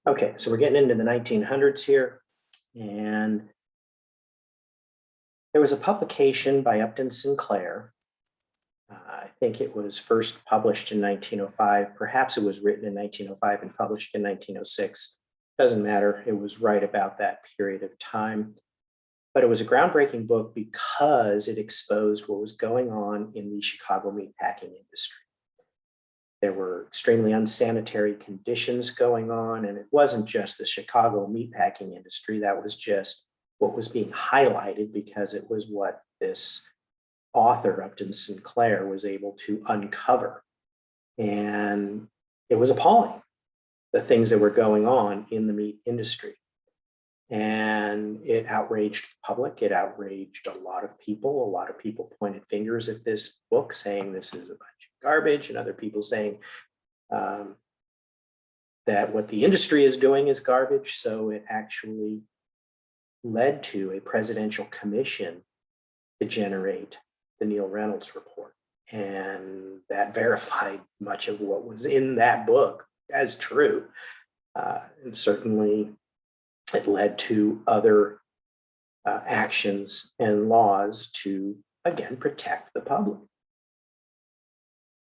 Okay, so we're getting into the 1900s here, and there was a publication by Upton Sinclair. I think it was first published in 1905. Perhaps it was written in 1905 and published in 1906. Doesn't matter. It was right about that period of time. But it was a groundbreaking book because it exposed what was going on in the Chicago meatpacking industry. There were extremely unsanitary conditions going on, and it wasn't just the Chicago meatpacking industry. That was just what was being highlighted because it was what this author, Upton Sinclair, was able to uncover. And it was appalling, the things that were going on in the meat industry. And it outraged the public. It outraged a lot of people. A lot of people pointed fingers at this book saying this is a bunch of garbage, and other people saying um, that what the industry is doing is garbage. So it actually led to a presidential commission to generate the Neil Reynolds report. And that verified much of what was in that book as true. And certainly it led to other actions and laws to, again, protect the public.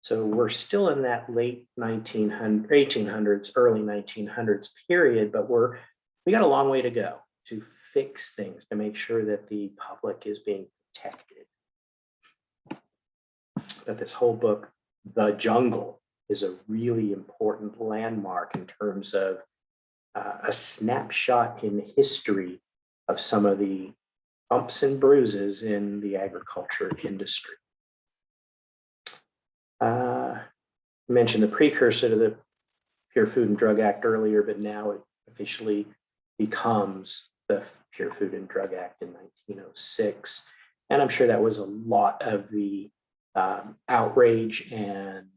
So we're still in that late 1800s, early 1900s period, but we got a long way to go to fix things, to make sure that the public is being protected. But this whole book, The Jungle, is a really important landmark in terms of a snapshot in history of some of the bumps and bruises in the agriculture industry. I mentioned the precursor to the Pure Food and Drug Act earlier, but now it officially becomes the Pure Food and Drug Act in 1906. And I'm sure that was a lot of the outrage and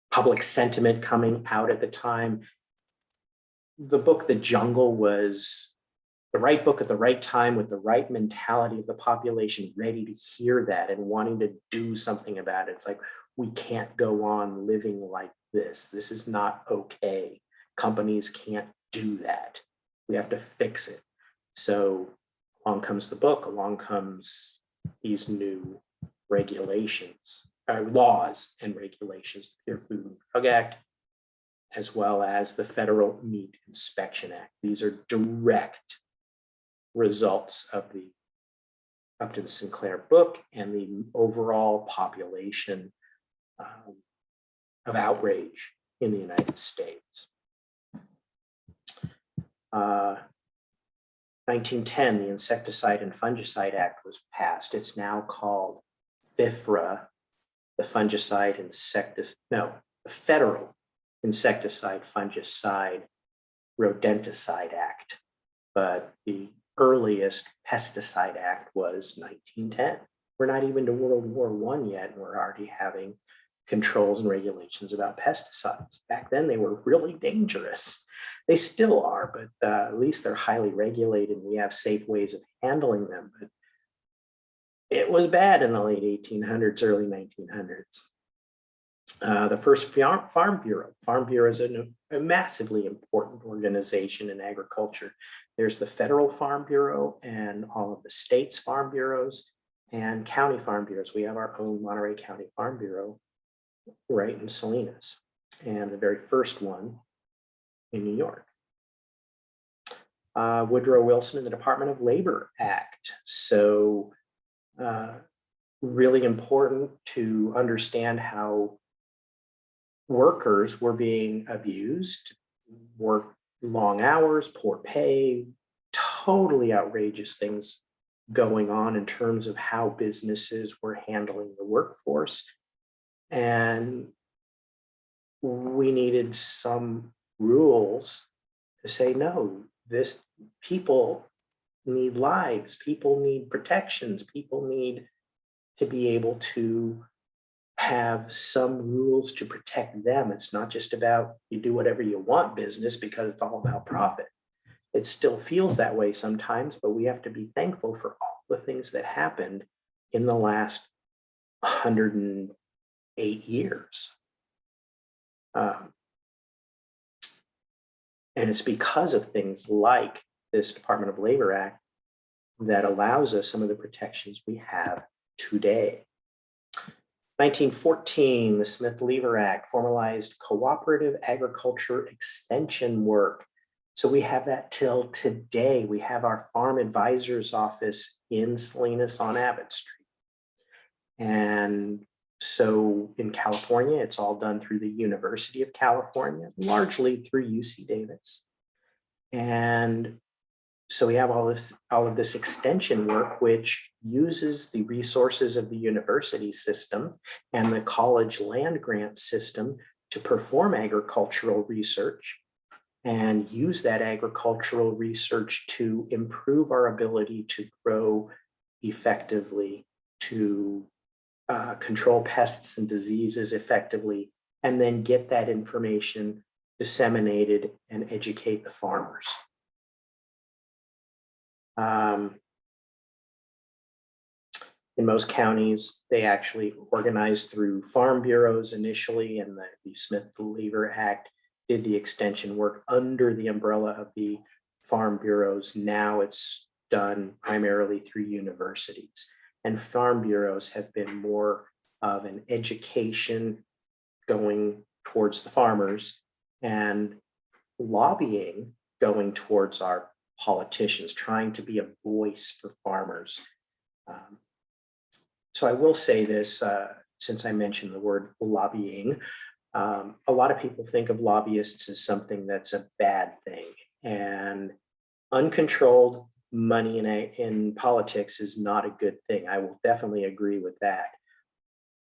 public sentiment coming out at the time. The book, The Jungle, was the right book at the right time with the right mentality of the population ready to hear that and wanting to do something about it. It's like, we can't go on living like this. This is not okay. Companies can't do that. We have to fix it. So along comes the book, along comes these new regulations, laws and regulations, the Pure Food and Drug Act, as well as the Federal Meat Inspection Act. These are direct results of the Upton Sinclair book and the overall population of outrage in the United States. 1910, the Insecticide and Fungicide Act was passed. It's now called FIFRA, the Federal Insecticide, Fungicide, Rodenticide Act. But the earliest Pesticide Act was 1910. We're not even to World War I yet, and we're already having controls and regulations about pesticides. Back then, they were really dangerous. They still are, but at least they're highly regulated and we have safe ways of handling them. But it was bad in the late 1800s, early 1900s. The first Farm Bureau. Farm Bureau is a massively important organization in agriculture. There's the Federal Farm Bureau and all of the states' farm bureaus and county farm bureaus. We have our own Monterey County Farm Bureau right in Salinas, and the very first one in New York. Woodrow Wilson and the Department of Labor Act. So really important to understand how workers were being abused, work long hours, poor pay, totally outrageous things going on in terms of how businesses were handling the workforce. And we needed some rules to say, no, this people need lives, people need protections, people need to be able to have some rules to protect them. It's not just about you do whatever you want business because it's all about profit. It still feels that way sometimes, but we have to be thankful for all the things that happened in the last 108 years. And it's because of things like this Department of Labor Act that allows us some of the protections we have today. 1914, the Smith-Lever Act formalized cooperative agriculture extension work. So we have that till today. We have our farm advisor's office in Salinas on Abbott Street. And so in California, it's all done through the University of California, largely through UC Davis. And so we have all of this extension work, which uses the resources of the university system and the college land grant system to perform agricultural research and use that agricultural research to improve our ability to grow effectively, to control pests and diseases effectively, and then get that information disseminated and educate the farmers. In most counties, they actually organized through farm bureaus initially, and the Smith-Lever Act did the extension work under the umbrella of the farm bureaus. Now it's done primarily through universities, and farm bureaus have been more of an education going towards the farmers and lobbying going towards our politicians, trying to be a voice for farmers. So I will say this, since I mentioned the word lobbying, a lot of people think of lobbyists as something that's a bad thing, and uncontrolled money in politics is not a good thing. I will definitely agree with that.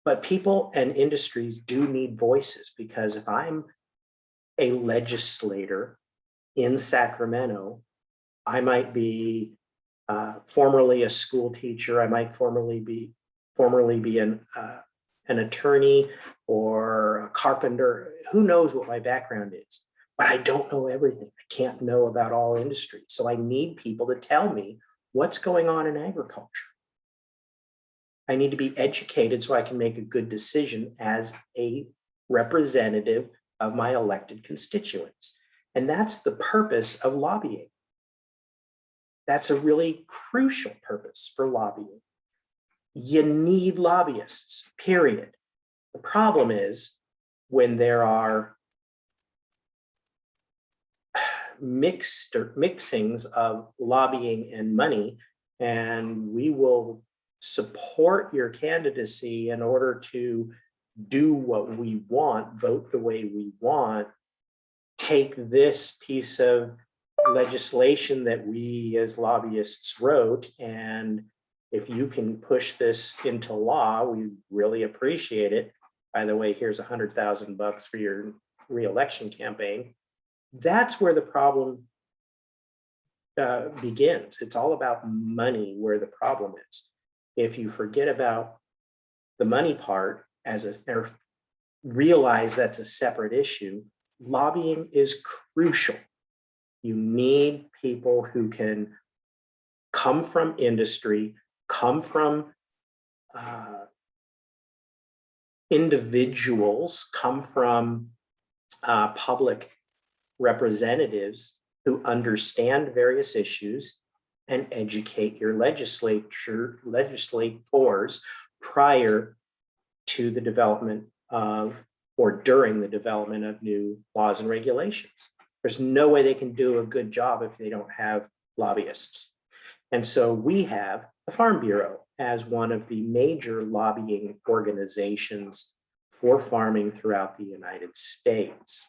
But people and industries do need voices, because if I'm a legislator in Sacramento, I might be formerly a school teacher. I might formerly be an attorney or a carpenter. Who knows what my background is? But I don't know everything. I can't know about all industries. So I need people to tell me what's going on in agriculture. I need to be educated so I can make a good decision as a representative of my elected constituents. And that's the purpose of lobbying. That's a really crucial purpose for lobbying. You need lobbyists, period. The problem is when there are mixings of lobbying and money, and we will support your candidacy in order to do what we want, vote the way we want, take this piece of legislation that we as lobbyists wrote, and if you can push this into law, we really appreciate it. By the way, here's $100,000 for your re-election campaign. That's where the problem begins. It's all about money where the problem is. If you forget about the money part or realize that's a separate issue, lobbying is crucial. You need people who can come from industry, come from individuals, come from public representatives who understand various issues and educate your legislators prior to the development of or during the development of new laws and regulations. There's no way they can do a good job if they don't have lobbyists. And so we have the Farm Bureau as one of the major lobbying organizations for farming throughout the United States.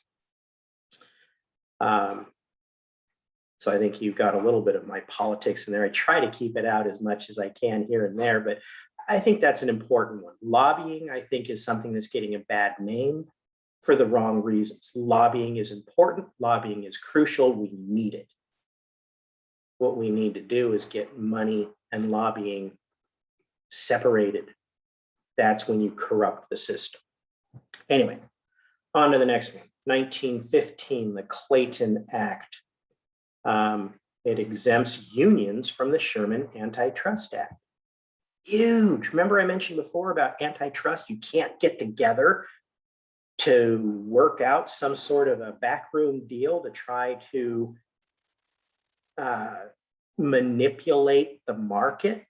So I think you've got a little bit of my politics in there. I try to keep it out as much as I can here and there, but I think that's an important one. Lobbying, I think, is something that's getting a bad name for the wrong reasons. Lobbying is important. Lobbying is crucial. We need it. What we need to do is get money and lobbying separated. That's when you corrupt the system. Anyway, on to the next one. 1915, the Clayton Act. It exempts unions from the Sherman Antitrust Act. Huge. Remember I mentioned before about antitrust? You can't get together to work out some sort of a backroom deal to try to manipulate the market,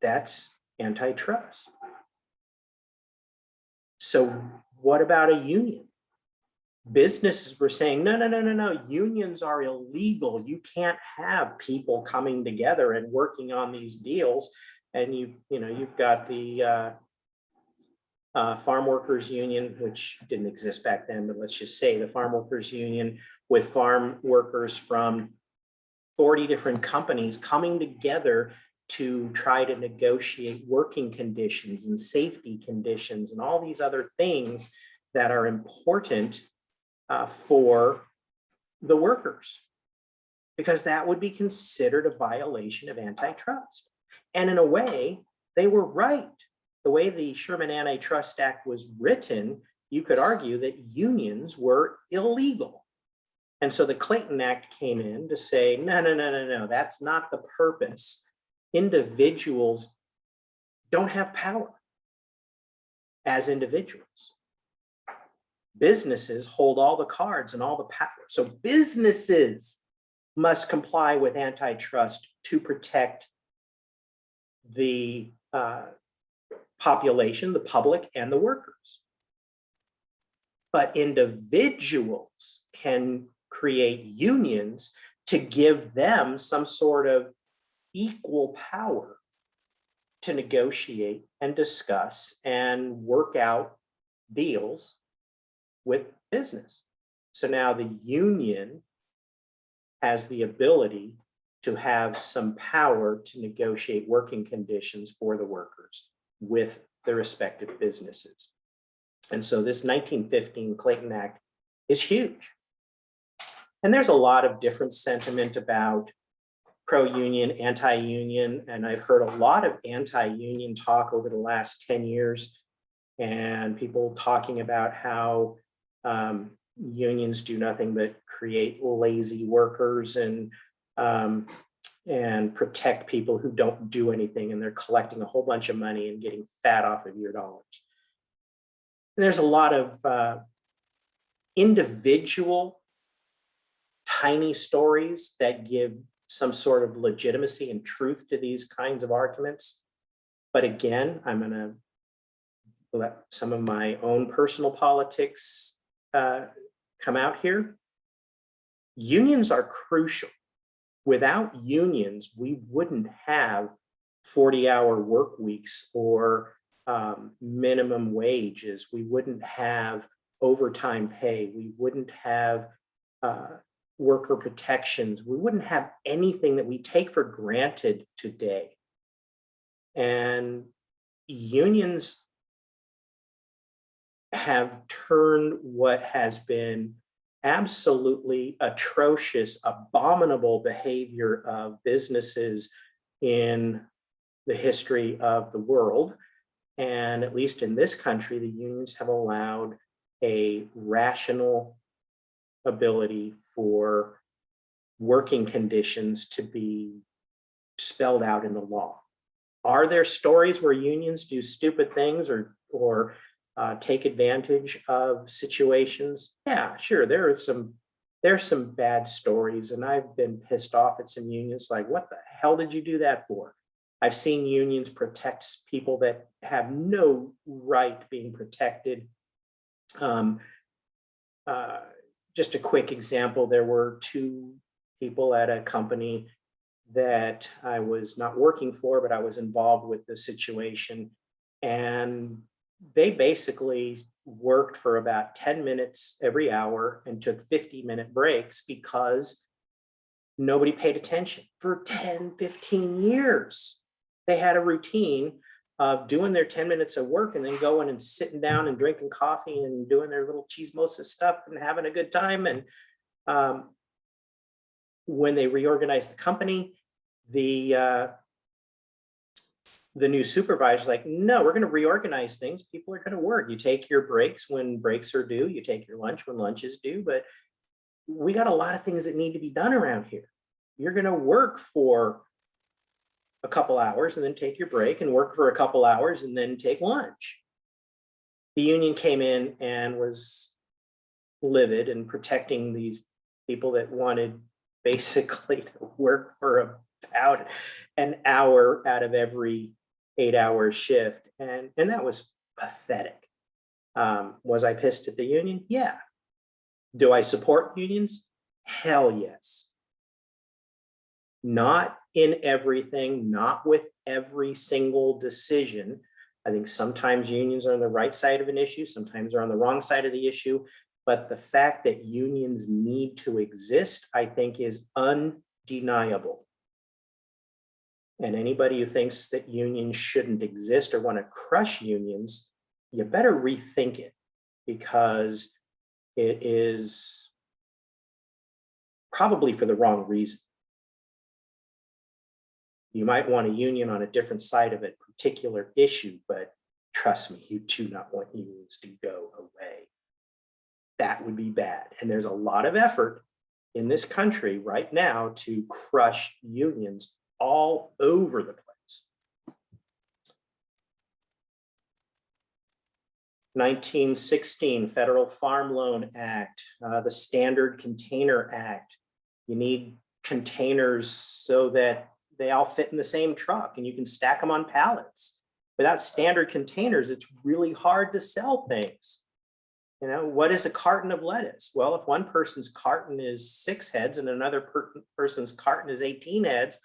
that's antitrust. So what about a union? Businesses were saying, no, no, no, no, no, unions are illegal. You can't have people coming together and working on these deals. And you've got the Farm Workers Union, which didn't exist back then, but let's just say the Farm Workers Union with farm workers from 40 different companies coming together to try to negotiate working conditions and safety conditions and all these other things that are important for the workers, because that would be considered a violation of antitrust. And in a way, they were right. The way the Sherman Antitrust Act was written, you could argue that unions were illegal. And so the Clayton Act came in to say, no, no, no, no, no, that's not the purpose. Individuals don't have power as individuals. Businesses hold all the cards and all the power. So businesses must comply with antitrust to protect the population, the public, and the workers. But individuals can create unions to give them some sort of equal power to negotiate and discuss and work out deals with business. So now the union has the ability to have some power to negotiate working conditions for the workers with the respective businesses. And so this 1915 Clayton Act is huge. And there's a lot of different sentiment about pro-union, anti-union, and I've heard a lot of anti-union talk over the last 10 years, and people talking about how unions do nothing but create lazy workers and protect people who don't do anything, and they're collecting a whole bunch of money and getting fat off of your dollars. And there's a lot of individual tiny stories that give some sort of legitimacy and truth to these kinds of arguments. But again, I'm going to let some of my own personal politics come out here. Unions are crucial. Without unions, we wouldn't have 40-hour work weeks or minimum wages. We wouldn't have overtime pay. We wouldn't have worker protections. We wouldn't have anything that we take for granted today. And unions have turned what has been absolutely atrocious, abominable behavior of businesses in the history of the world. And at least in this country, the unions have allowed a rational ability for working conditions to be spelled out in the law. Are there stories where unions do stupid things or take advantage of situations? Yeah, sure. There's some bad stories, and I've been pissed off at some unions. Like, what the hell did you do that for? I've seen unions protect people that have no right being protected. Just a quick example, there were two people at a company that I was not working for, but I was involved with the situation. And they basically worked for about 10 minutes every hour and took 50-minute breaks because nobody paid attention. For 10, 15 years, they had a routine of doing their 10 minutes of work and then going and sitting down and drinking coffee and doing their little chismosa stuff and having a good time. And when they reorganized the company, the new supervisor's like, no, we're going to reorganize things. People are going to work. You take your breaks when breaks are due. You take your lunch when lunch is due. But we got a lot of things that need to be done around here. You're going to work for a couple hours and then take your break and work for a couple hours and then take lunch. the union came in and was livid and protecting these people that wanted basically to work for about an hour out of every 8-hour shift. And that was pathetic. Was I pissed at the union? Yeah. Do I support unions? Hell yes. Not in everything, not with every single decision. I think sometimes unions are on the right side of an issue, sometimes they're on the wrong side of the issue. But the fact that unions need to exist, I think, is undeniable. And anybody who thinks that unions shouldn't exist or want to crush unions, you better rethink it, because it is probably for the wrong reason. You might want a union on a different side of a particular issue, but trust me, you do not want unions to go away. That would be bad. And there's a lot of effort in this country right now to crush unions all over the place. 1916 Federal Farm Loan Act, the Standard Container Act. You need containers so that they all fit in the same truck and you can stack them on pallets. Without standard containers, it's really hard to sell things. You know, what is a carton of lettuce? Well, if one person's carton is 6 heads and another person's carton is 18 heads,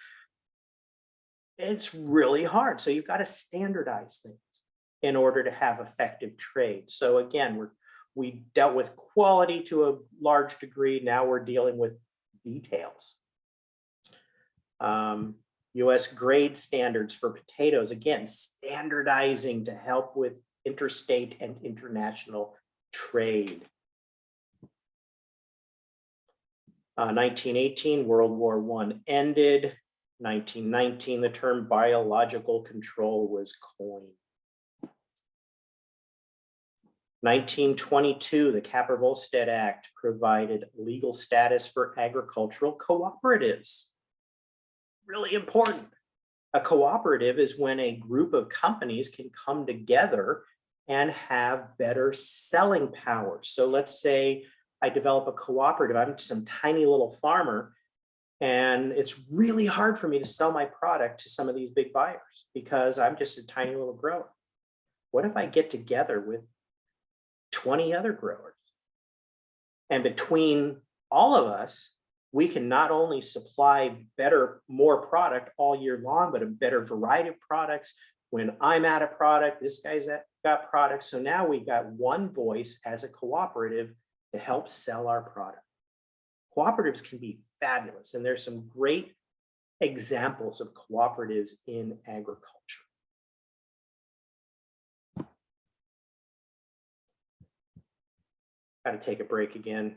it's really hard. So you've got to standardize things in order to have effective trade. So again, we dealt with quality to a large degree. Now we're dealing with details. US grade standards for potatoes, again, standardizing to help with interstate and international trade. 1918, World War I ended. 1919, the term biological control was coined. 1922, the Capper-Volstead Act provided legal status for agricultural cooperatives. Really important. A cooperative is when a group of companies can come together and have better selling power. So let's say I develop a cooperative. I'm some tiny little farmer, and it's really hard for me to sell my product to some of these big buyers because I'm just a tiny little grower. What if I get together with 20 other growers? And between all of us, we can not only supply more product all year long, but a better variety of products. When I'm out of product, this guy's got products. So now we got one voice as a cooperative to help sell our product. Cooperatives can be fabulous, and there's some great examples of cooperatives in agriculture. Got to take a break again.